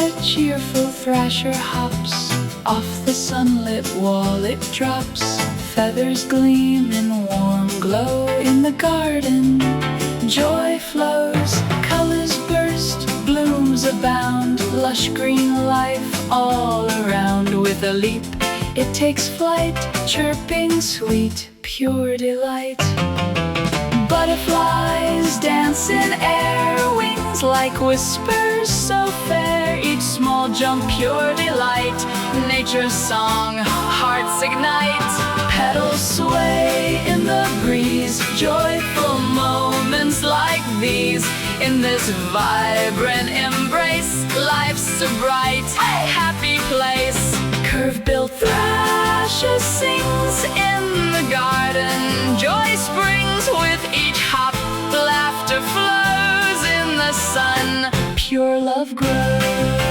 A cheerful thrasher hops, off the sunlit wall it drops. Feathers gleam in warm glow in the garden. Joy flows, colors burst, blooms abound. Lush green life all around. With a leap it takes flight, chirping sweet, pure delight. Butterflies dance in air, wings like whispers so fair. Each small jump pure delight, nature's song, hearts ignite. Petals sway in the breeze, joyful moments like these. In this vibrant embrace, life's a bright, happy place. Curve-billed Thrasher sings in the garden. Joy springs with each hop, laughter flows in the sun. Pure love grows.